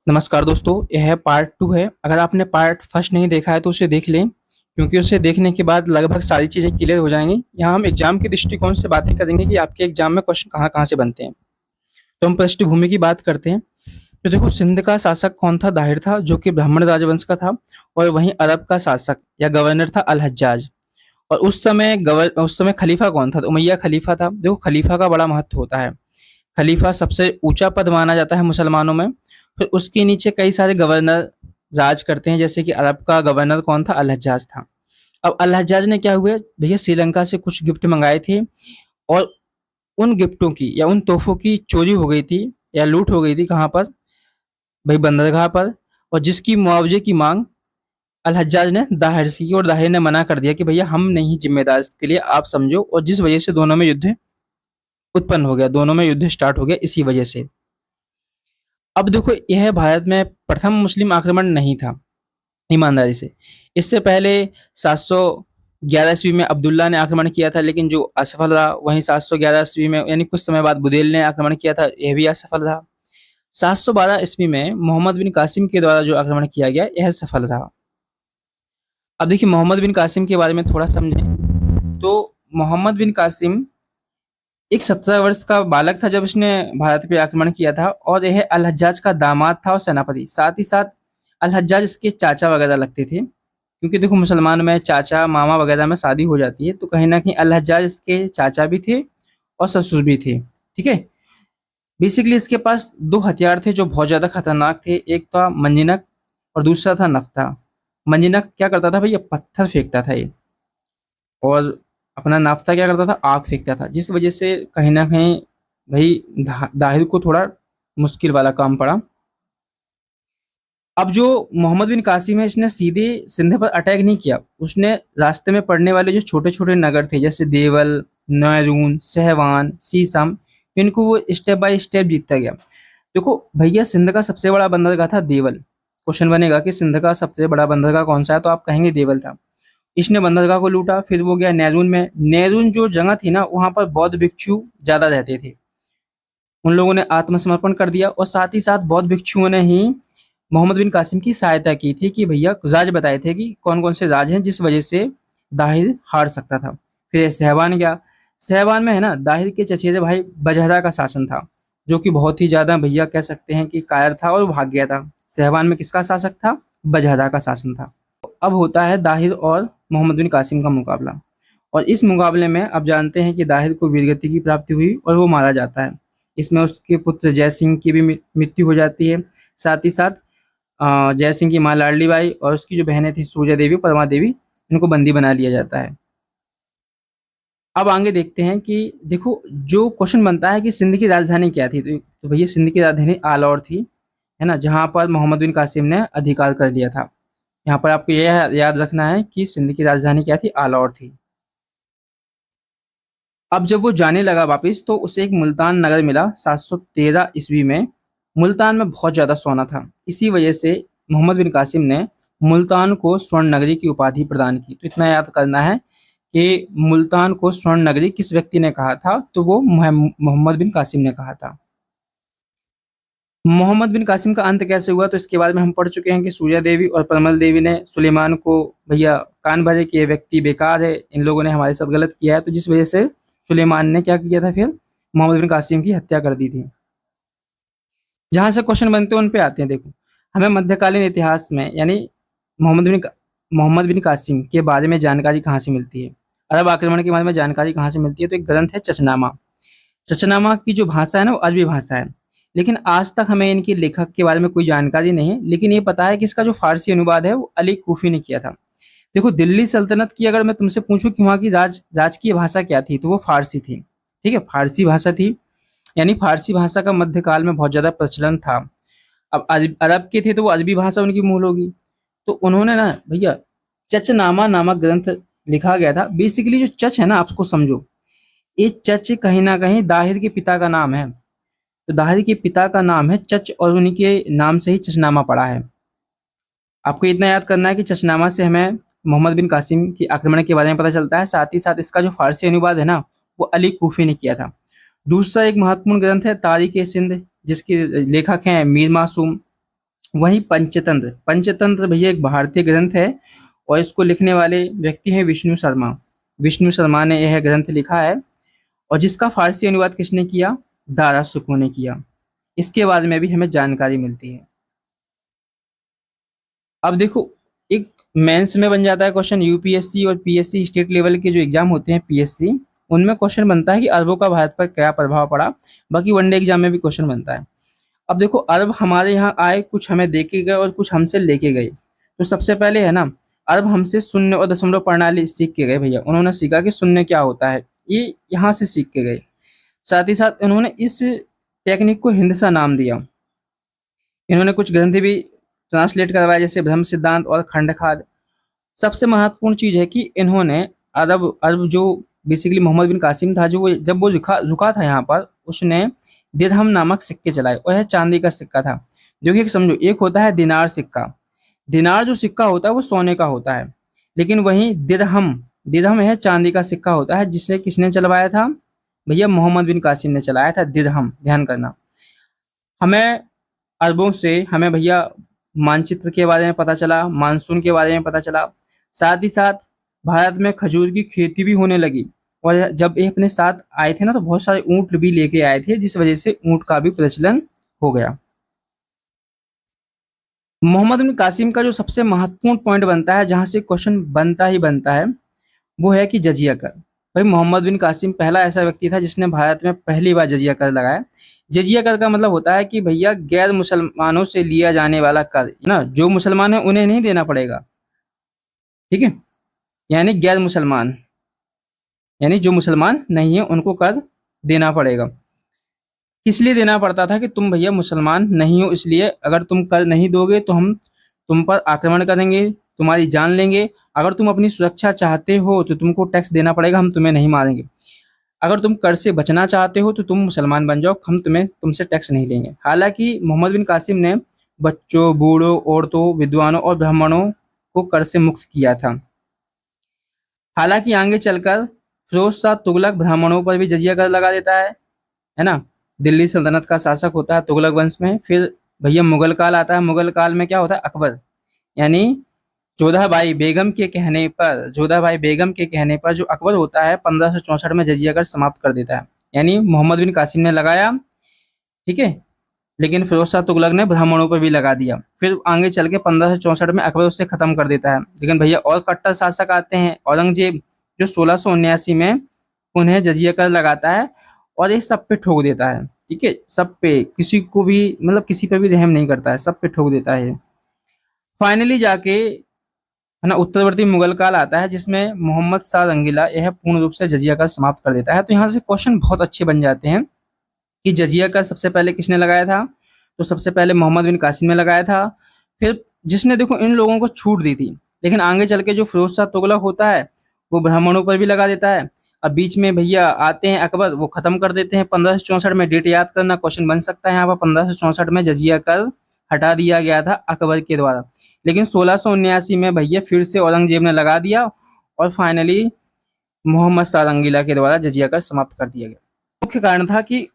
नमस्कार दोस्तों, यह है पार्ट 2 है। अगर आपने पार्ट फर्स्ट नहीं देखा है तो उसे देख लें, क्योंकि उसे देखने के बाद लगभग सारी चीज़ें क्लियर हो जाएँगी। यहाँ हम एग्ज़ाम के दृष्टिकोण से बातें करेंगे कि आपके एग्ज़ाम में क्वेश्चन कहाँ-कहाँ से बनते हैं। तो हम पृष्ठभूमि की बात करते हैं। तो देखो, सिंध का शासक कौन था? दाहिर था, जो कि ब्राह्मण राजवंश का था। और वहीं अरब का शासक या गवर्नर था अल-हज्जाज। और उस समय खलीफा कौन था? तो उमैया खलीफा था। देखो, खलीफा का बड़ा महत्व होता है। खलीफा सबसे ऊंचा पद माना जाता है मुसलमानों में। फिर उसके नीचे कई सारे गवर्नर राज करते हैं, जैसे कि अरब का गवर्नर कौन था? अल-हज्जाज था। अब अल-हज्जाज ने क्या हुआ भैया, श्रीलंका से कुछ गिफ्ट मंगाए थे। और उन गिफ्टों की या उन तोहफों की चोरी हो गई थी या लूट हो गई थी। कहाँ पर? भाई, बंदरगाह पर। और जिसकी मुआवजे की मांग अल-हज्जाज ने दाहिर से की, और दाहिर ने मना कर दिया कि भैया हम नहीं जिम्मेदार इसके लिए, आप समझो। और जिस वजह से दोनों में युद्ध उत्पन्न हो गया, दोनों में युद्ध स्टार्ट हो गया इसी वजह से। अब देखो, यह भारत में प्रथम मुस्लिम आक्रमण नहीं था, ईमानदारी से। इससे पहले 711 ईस्वी में अब्दुल्ला ने आक्रमण किया था, लेकिन जो असफल रहा। वहीं 711 ईस्वी में यानी कुछ समय बाद बुदेल ने आक्रमण किया था, यह भी असफल रहा। 712 ईस्वी में मोहम्मद बिन कासिम के द्वारा जो आक्रमण किया गया, यह सफल रहा। अब देखिए, मोहम्मद बिन कासिम के बारे में थोड़ा समझें तो मोहम्मद बिन कासिम एक 17 वर्ष का बालक था जब इसने भारत पे आक्रमण किया था। और यह अल-हज्जाज का दामाद था और सेनापति। साथ ही साथ अल-हज्जाज इसके चाचा वगैरह लगते थे, क्योंकि देखो मुसलमान में चाचा मामा वगैरह में शादी हो जाती है, तो कहीं ना कहीं अल-हज्जाज इसके चाचा भी थे और ससुर भी थे। ठीक है। बेसिकली इसके पास दो हथियार थे जो बहुत ज्यादा खतरनाक थे। एक था मंजिनक और दूसरा था नफ्ता। मंजिनक क्या करता था भैया? पत्थर फेंकता था ये। और अपना नाफ्ता क्या करता था? आग फेंकता था, जिस वजह से कहीं ना कहीं भाई दाहिर को थोड़ा मुश्किल वाला काम पड़ा। अब जो मोहम्मद बिन कासिम है, इसने सीधे सिंध पर अटैक नहीं किया। उसने रास्ते में पड़ने वाले जो छोटे छोटे नगर थे, जैसे देवल, नैरून, सहवान, सीसम, इनको वो स्टेप बाय स्टेप जीतता गया। देखो भैया, सिंध का सबसे बड़ा बंदरगाह था देवल। क्वेश्चन बनेगा कि सिंध का सबसे बड़ा बंदरगाह कौन सा है, तो आप कहेंगे देवल था। इसने बंदरगाह को लूटा। फिर वो गया नैरून में। नैरून जो जगह थी ना, वहां पर बौद्ध भिक्षु ज्यादा रहते थे। उन लोगों ने आत्मसमर्पण कर दिया, और साथ ही साथ बौद्ध भिक्षुओं ने ही मोहम्मद बिन कासिम की सहायता की थी कि भैया राज बताए थे कि कौन कौन से राज हैं, जिस वजह से दाहिर हार सकता था। फिर सहवान गया। सहवान में है ना, दाहिर के चचेरे भाई बजहरा का शासन था, जो कि बहुत ही ज्यादा भैया कह सकते हैं कि कायर था और भाग गया था। सहवान में किसका शासक था? बजहरा का शासन था। अब होता है दाहिर और मोहम्मद बिन कासिम का मुकाबला। और इस मुकाबले में आप जानते हैं कि दाहिर को वीरगति की प्राप्ति हुई और वो मारा जाता है। इसमें उसके पुत्र जय सिंह की भी मृत्यु हो जाती है। साथ ही साथ जय सिंह की माँ लाडली बाई और उसकी जो बहनें थी सूर्या देवी, परमा देवी, इनको बंदी बना लिया जाता है। अब आगे देखते हैं कि देखो, जो क्वेश्चन बनता है कि सिंध की राजधानी क्या थी, तो भैया सिंध की राजधानी आलौर थी, है ना, जहाँ पर मोहम्मद बिन कासिम ने अधिकार कर लिया था। यहाँ पर आपको यह याद रखना है कि सिंध की राजधानी क्या थी? आलौर थी। अब जब वो जाने लगा वापिस, तो उसे एक मुल्तान नगर मिला 713 ईस्वी में। मुल्तान में बहुत ज्यादा सोना था, इसी वजह से मोहम्मद बिन कासिम ने मुल्तान को स्वर्ण नगरी की उपाधि प्रदान की। तो इतना याद करना है कि मुल्तान को स्वर्ण नगरी किस व्यक्ति ने कहा था, तो वो मोहम्मद बिन कासिम ने कहा था। मोहम्मद बिन कासिम का अंत कैसे हुआ, तो इसके बारे में हम पढ़ चुके हैं कि सूर्या देवी और परमल देवी ने सुलेमान को भैया कान भरे कि ये व्यक्ति बेकार है, इन लोगों ने हमारे साथ गलत किया है, तो जिस वजह से सुलेमान ने क्या किया था? फिर मोहम्मद बिन कासिम की हत्या कर दी थी। जहां से क्वेश्चन बनते हैं उन पे आते हैं। देखो, हमें मध्यकालीन इतिहास में यानी मोहम्मद बिन मोहम्मद बिन कासिम के बारे में जानकारी कहाँ से मिलती है, अरब आक्रमण के बारे में जानकारी कहाँ से मिलती है, तो एक ग्रंथ है चचनामा। चचनामा की जो भाषा है ना, वो अरबी भाषा है। लेकिन आज तक हमें इनके लेखक के बारे में कोई जानकारी नहीं है, लेकिन ये पता है कि इसका जो फारसी अनुवाद है वो अली कूफी ने किया था। देखो, दिल्ली सल्तनत की अगर मैं तुमसे पूछूं कि वहाँ की राजकीय भाषा क्या थी, तो वो फारसी थी। ठीक है, फारसी भाषा थी। यानी फारसी भाषा का मध्यकाल में बहुत ज्यादा प्रचलन था। अब अरब के थे तो वो अरबी भाषा उनकी मूल होगी। तो उन्होंने ना भैया चचनामा नामक ग्रंथ लिखा गया था। बेसिकली जो चच है ना, आपको समझो, ये चच कहीं ना कहीं दाहिर के पिता का नाम है। तो दाहिर के पिता का नाम है चच, और उन्हीं के नाम से ही चचनामा पड़ा है। आपको इतना याद करना है कि चचनामा से हमें मोहम्मद बिन कासिम की आक्रमण के बारे में पता चलता है। साथ ही साथ इसका जो फारसी अनुवाद है ना, वो अली कूफी ने किया था। दूसरा एक महत्वपूर्ण ग्रंथ है तारीख ए सिंध, जिसके लेखक हैं मीर मासूम। वहीं पंचतंत्र, पंचतंत्र भैया एक भारतीय ग्रंथ है और इसको लिखने वाले व्यक्ति हैं विष्णु शर्मा। विष्णु शर्मा ने यह ग्रंथ लिखा है और जिसका फारसी अनुवाद किसने किया? दारा सुको ने किया। इसके बारे में भी हमें जानकारी मिलती है। अब देखो, एक मेंस में बन जाता है क्वेश्चन, यूपीएससी और पीएससी स्टेट लेवल के जो एग्जाम होते हैं पीएससी, उनमें क्वेश्चन बनता है कि अरबों का भारत पर क्या प्रभाव पड़ा। बाकी वनडे एग्जाम में भी क्वेश्चन बनता है। अब देखो, अरब हमारे यहाँ आए, कुछ हमें दे के गए और कुछ हमसे लेके गए। तो सबसे पहले है ना, अरब हमसे शून्य और दशमलव प्रणाली सीख के गए भैया। उन्होंने सीखा कि शून्य क्या होता है, ये यहाँ से सीख के गए। साथ ही साथ इन्होंने इस टेक्निक को हिंदसा नाम दिया। इन्होंने कुछ ग्रंथ भी ट्रांसलेट करवाए, जैसे ब्रह्म सिद्धांत और खंडखाद। सबसे महत्वपूर्ण चीज है कि इन्होंने अरब अरब जो बेसिकली मोहम्मद बिन कासिम था, जो वो जब वो रुका था यहाँ पर, उसने दिरहम नामक सिक्के चलाए और यह चांदी का सिक्का था। जो कि समझो, एक होता है दिनार सिक्का। दिनार जो सिक्का होता है वो सोने का होता है, लेकिन वहीं दिरहम, दिरहम यह चांदी का सिक्का होता है, जिसे किसने चलवाया था भैया? मोहम्मद बिन कासिम ने चलाया था दिरहम। ध्यान करना। हमें अरबों से हमें भैया मानचित्र के बारे में पता चला, मानसून के बारे में पता चला। साथ ही साथ भारत में खजूर की खेती भी होने लगी। और जब ये अपने साथ आए थे ना, तो बहुत सारे ऊँट भी लेके आए थे, जिस वजह से ऊँट का भी प्रचलन हो गया। मोहम्मद बिन कासिम का जो सबसे महत्वपूर्ण पॉइंट बनता है, जहां से क्वेश्चन बनता ही बनता है, वो है कि जजिया कर। भाई, मोहम्मद बिन कासिम पहला ऐसा व्यक्ति था जिसने भारत में पहली बार जजिया कर लगाया। जजिया कर का मतलब होता है कि भैया गैर मुसलमानों से लिया जाने वाला कर ना, जो मुसलमान है उन्हें नहीं देना पड़ेगा। ठीक है, यानी गैर मुसलमान, यानी जो मुसलमान नहीं है उनको कर देना पड़ेगा। किस लिए देना पड़ता था? कि तुम भैया मुसलमान नहीं हो, इसलिए अगर तुम कर नहीं दोगे तो हम तुम पर आक्रमण करेंगे, तुम्हारी जान लेंगे। अगर तुम अपनी सुरक्षा चाहते हो तो तुमको टैक्स देना पड़ेगा, हम तुम्हें नहीं मारेंगे। अगर तुम कर से बचना चाहते हो तो तुम मुसलमान बन जाओ, हम तुमसे टैक्स नहीं लेंगे। हालांकि मोहम्मद बिन कासिम ने बच्चों, बूढ़ों, औरतों, विद्वानों और ब्राह्मणों को कर से मुक्त किया था। हालांकि आगे चलकर फिरोज शाह तुगलक ब्राह्मणों पर भी जजिया कर लगा देता है ना। दिल्ली सल्तनत का शासक होता है तुगलक वंश में। फिर भैया मुगल काल आता है। मुगल काल में क्या होता है? अकबर, यानी जोधा भाई बेगम के कहने पर जो अकबर होता है, 1564 में जजिया कर समाप्त कर देता है। यानी मोहम्मद बिन कासिम ने लगाया, ठीक है, लेकिन फिरोज शाह तुगलक ने ब्राह्मणों पर भी लगा दिया। फिर आगे चल के 1564 में अकबर उससे खत्म कर देता है। लेकिन भैया और कट्टर शासक आते हैं, औरंगजेब, जो 1679 में उन्हें जजिया कर लगाता है और ये सब पे ठोक देता है। ठीक है, सब पे, किसी को भी, मतलब किसी पे भी रहम नहीं करता है, सब पे ठोक देता है। फाइनली जाके है ना उत्तरवर्ती मुगल काल आता है, जिसमें मोहम्मद शाह रंगीला यह पूर्ण रूप से जजिया कर समाप्त कर देता है। तो यहाँ से क्वेश्चन बहुत अच्छे बन जाते हैं कि जजिया कर सबसे पहले किसने लगाया था? तो सबसे पहले मोहम्मद बिन कासिम ने लगाया था। फिर जिसने देखो इन लोगों को छूट दी थी, लेकिन आगे चल के जो फिरोज शाह तुगलक होता है वो ब्राह्मणों पर भी लगा देता है। अब बीच में भैया आते हैं अकबर, वो खत्म कर देते हैं 1564 में। डेट याद करना, क्वेश्चन बन सकता है यहाँ पर। 1564 में जजिया कर हटा दिया गया था अकबर के द्वारा, लेकिन 1679 में भैया फिर से औरंगजेब ने लगा दिया और फाइनली मोहम्मद शाह रंगीला के द्वारा जजिया कर समाप्त कर दिया गया। मुख्य कारण था कि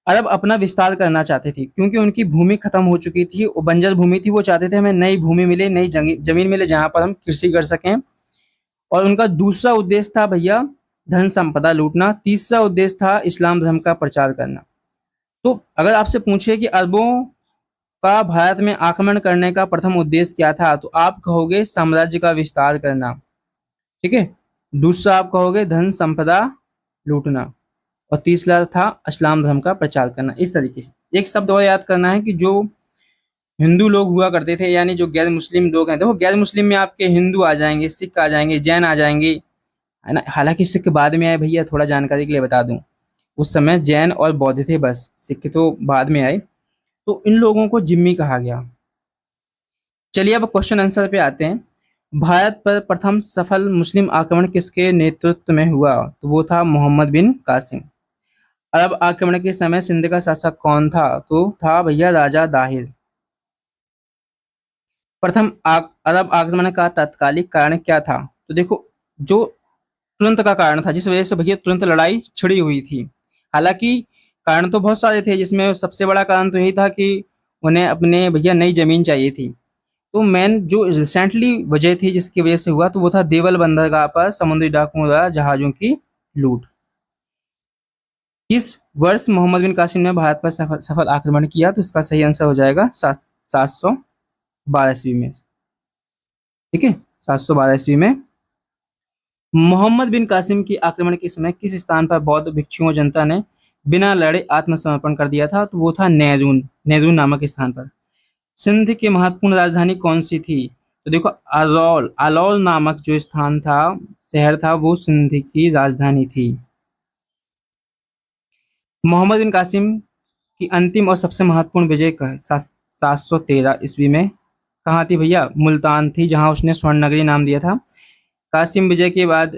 अरब अपना विस्तार करना चाहते थे, क्योंकि उनकी भूमि खत्म हो चुकी थी, वो बंजर भूमि थी। वो चाहते थे हमें नई भूमि मिले, नई जमीन मिले, जहां पर हम कृषि कर सकें। और उनका दूसरा उद्देश्य था भैया धन संपदा लूटना। तीसरा उद्देश्य था इस्लाम धर्म का प्रचार करना। तो अगर आपसे पूछे कि अरबों का भारत में आक्रमण करने का प्रथम उद्देश्य क्या था, तो आप कहोगे साम्राज्य का विस्तार करना। ठीक है, दूसरा आप कहोगे धन संपदा लूटना, और तीसरा था इस्लाम धर्म का प्रचार करना। इस तरीके से एक शब्द और याद करना है कि जो हिंदू लोग हुआ करते थे, यानी जो गैर मुस्लिम लोग हैं, देखो गैर मुस्लिम में आपके हिंदू आ जाएंगे, सिख आ जाएंगे, जैन आ जाएंगे, है ना। हालांकि सिख बाद में आए भैया, थोड़ा जानकारी के लिए बता दूं, उस समय जैन और बौद्ध थे बस, सिख तो बाद में आए। तो इन लोगों को जिम्मी कहा गया। चलिए अब क्वेश्चन आंसर पे आते हैं। भारत पर प्रथम सफल मुस्लिम आक्रमण किसके नेतृत्व में हुआ? तो वो था मोहम्मद बिन कासिम। अरब आक्रमण के समय सिंध का शासक कौन था? तो था भैया राजा दाहिर। प्रथम अरब आक्रमण का तात्कालिक कारण क्या था? तो देखो, जो तुरंत का कारण था, जिस वजह से भैया तुरंत लड़ाई छिड़ी हुई थी। हालांकि कारण तो बहुत सारे थे, जिसमें सबसे बड़ा कारण तो यही था कि उन्हें अपने भैया नई ज़मीन चाहिए थी। तो मेन जो रिसेंटली वजह थी जिसकी वजह से हुआ, तो वो था देवल बंदरगाह पर समुद्री डाकुओं द्वारा जहाज़ों की लूट। किस वर्ष मोहम्मद बिन कासिम ने भारत पर सफल आक्रमण किया? तो इसका सही आंसर हो जाएगा 712 ईस्वी में। ठीक है, 712 ईस्वी में मोहम्मद बिन कासिम की आक्रमण के समय किस स्थान पर बौद्ध भिक्षुओं जनता ने बिना लड़े आत्मसमर्पण कर दिया था? तो वो था नेरून, नेरून नामक स्थान पर। सिंध की महत्वपूर्ण राजधानी कौन सी थी? तो देखो, अलौल, अलौल नामक जो स्थान था, शहर था, वो सिंध की राजधानी थी। मोहम्मद बिन कासिम की अंतिम और सबसे महत्वपूर्ण विजय 713 ईस्वी में कहाँ थी भैया? मुल्तान थी, जहां उसने स्वर्ण नगरी नाम दिया था। कासिम विजय के बाद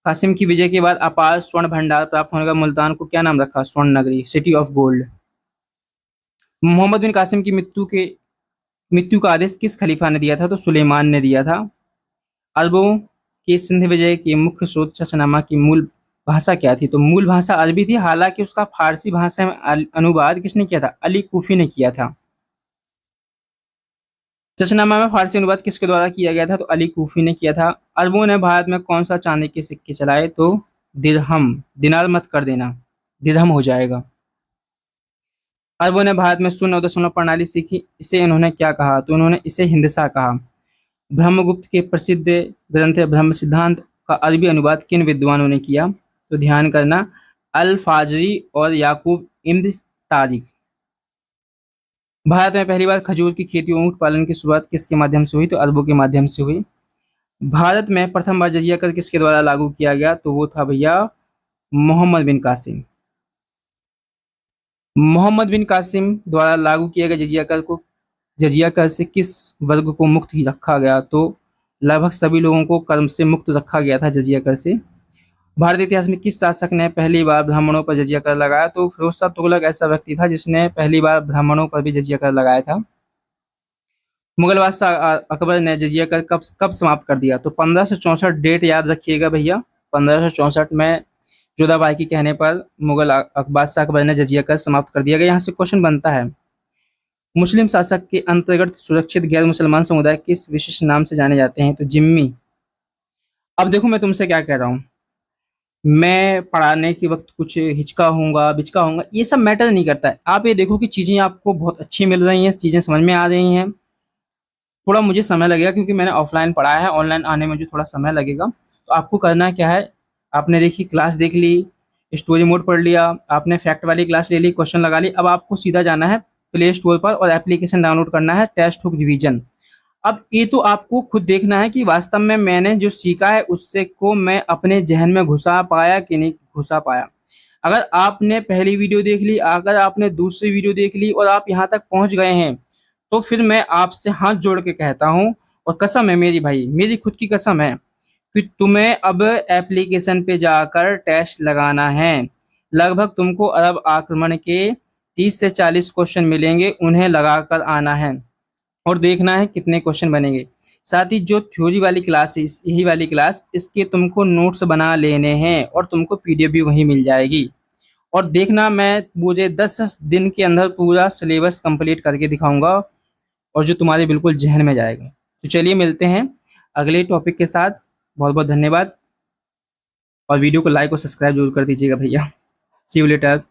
कासिम की विजय के बाद अपार स्वर्ण भंडार प्राप्त होने का मुल्तान को क्या नाम रखा? स्वर्ण नगरी, सिटी ऑफ गोल्ड। मोहम्मद बिन कासिम की मृत्यु का आदेश किस खलीफा ने दिया था? तो सुलेमान ने दिया था। अरबों के सिंध विजय के मुख्य स्रोत शशनामा की मूल भाषा क्या थी? तो मूल भाषा अरबी थी, हालांकि उसका फारसी भाषा में अनुवाद किसने किया था? अली कूफी ने किया था। शशनामा में फारसी अनुवाद किसके द्वारा किया गया था? तो अली कूफी ने किया था। अरबों ने भारत में कौन सा चांदी के सिक्के चलाए? तो दिरहम, दिनार मत कर देना, दिरहम हो जाएगा। अरबों ने भारत में शून्य और दशमलव प्रणाली सीखी, इसे इन्होंने क्या कहा? तो उन्होंने इसे हिंदसा कहा। ब्रह्मगुप्त के प्रसिद्ध ग्रंथ ब्रह्म सिद्धांत का अरबी अनुवाद किन विद्वानों ने किया? तो ध्यान करना, अल फाजरी और याकूब इब्न तारिक। भारत में पहली बार खजूर की खेती और ऊंट पालन की शुरुआत किसके माध्यम से हुई? तो अरबों के माध्यम से हुई। भारत में प्रथम बार जजिया कर किसके द्वारा लागू किया गया? तो वो था भैया मोहम्मद बिन कासिम। मोहम्मद बिन कासिम द्वारा लागू किए गए जजिया कर से किस वर्ग को मुक्त ही रखा गया? तो लगभग सभी लोगों को कर्म से मुक्त रखा गया था जजिया कर से। भारतीय इतिहास में किस शासक ने पहली बार ब्राह्मणों पर जजिया कर लगाया? तो फिरोज शाह तुगलक ऐसा व्यक्ति था जिसने पहली बार ब्राह्मणों पर भी जजिया कर लगाया था। मुगल बादशाह अकबर ने जजिया कर कब कब समाप्त कर दिया? तो 1564, डेट याद रखिएगा भैया। 1564 में जोधाबाई के कहने पर मुगल बादशाह अकबर ने जजिया कर समाप्त कर दिया गया। यहाँ से क्वेश्चन बनता है, मुस्लिम शासक के अंतर्गत सुरक्षित गैर मुसलमान समुदाय किस विशिष्ट नाम से जाने जाते हैं? तो जिम्मी। अब देखो, मैं तुमसे क्या कह रहा हूँ, मैं पढ़ाने के वक्त कुछ हिचका होऊंगा, बिचका होऊंगा, ये सब मैटर नहीं करता है। आप ये देखो कि चीज़ें आपको बहुत अच्छी मिल रही हैं, चीज़ें समझ में आ रही हैं। थोड़ा मुझे समय लगेगा क्योंकि मैंने ऑफलाइन पढ़ा है, ऑनलाइन आने में मुझे थोड़ा समय लगेगा। तो आपको करना क्या है, आपने देखी क्लास देख ली, स्टोरी मोड पढ़ लिया, आपने फैक्ट वाली क्लास ले ली, क्वेश्चन लगा ली। अब आपको सीधा जाना है प्ले स्टोर पर और एप्लीकेशन डाउनलोड करना है टेस्ट हुक रिवीजन। अब ये तो आपको खुद देखना है कि वास्तव में मैंने जो सीखा है उससे को मैं अपने जहन में घुसा पाया कि नहीं घुसा पाया। अगर आपने पहली वीडियो देख ली, अगर आपने दूसरी वीडियो देख ली और आप यहाँ तक पहुँच गए हैं, तो फिर मैं आपसे हाथ जोड़ के कहता हूँ, और कसम है मेरी भाई, मेरी खुद की कसम है कि तुम्हें अब एप्लीकेशन पे जाकर टेस्ट लगाना है। लगभग तुमको अरब आक्रमण के 30 से 40 क्वेश्चन मिलेंगे, उन्हें लगाकर आना है और देखना है कितने क्वेश्चन बनेंगे। साथ ही जो थ्योरी वाली क्लास है, यही वाली क्लास, इसके तुमको नोट्स बना लेने हैं और तुमको पीडीएफ भी वहीं मिल जाएगी। और देखना, मैं मुझे 10 दिन के अंदर पूरा सिलेबस कंप्लीट करके दिखाऊंगा और जो तुम्हारे बिल्कुल जहन में जाएगा। तो चलिए मिलते हैं अगले टॉपिक के साथ। बहुत बहुत धन्यवाद और वीडियो को लाइक और सब्सक्राइब जरूर कर दीजिएगा भैया। सी यू लेटर।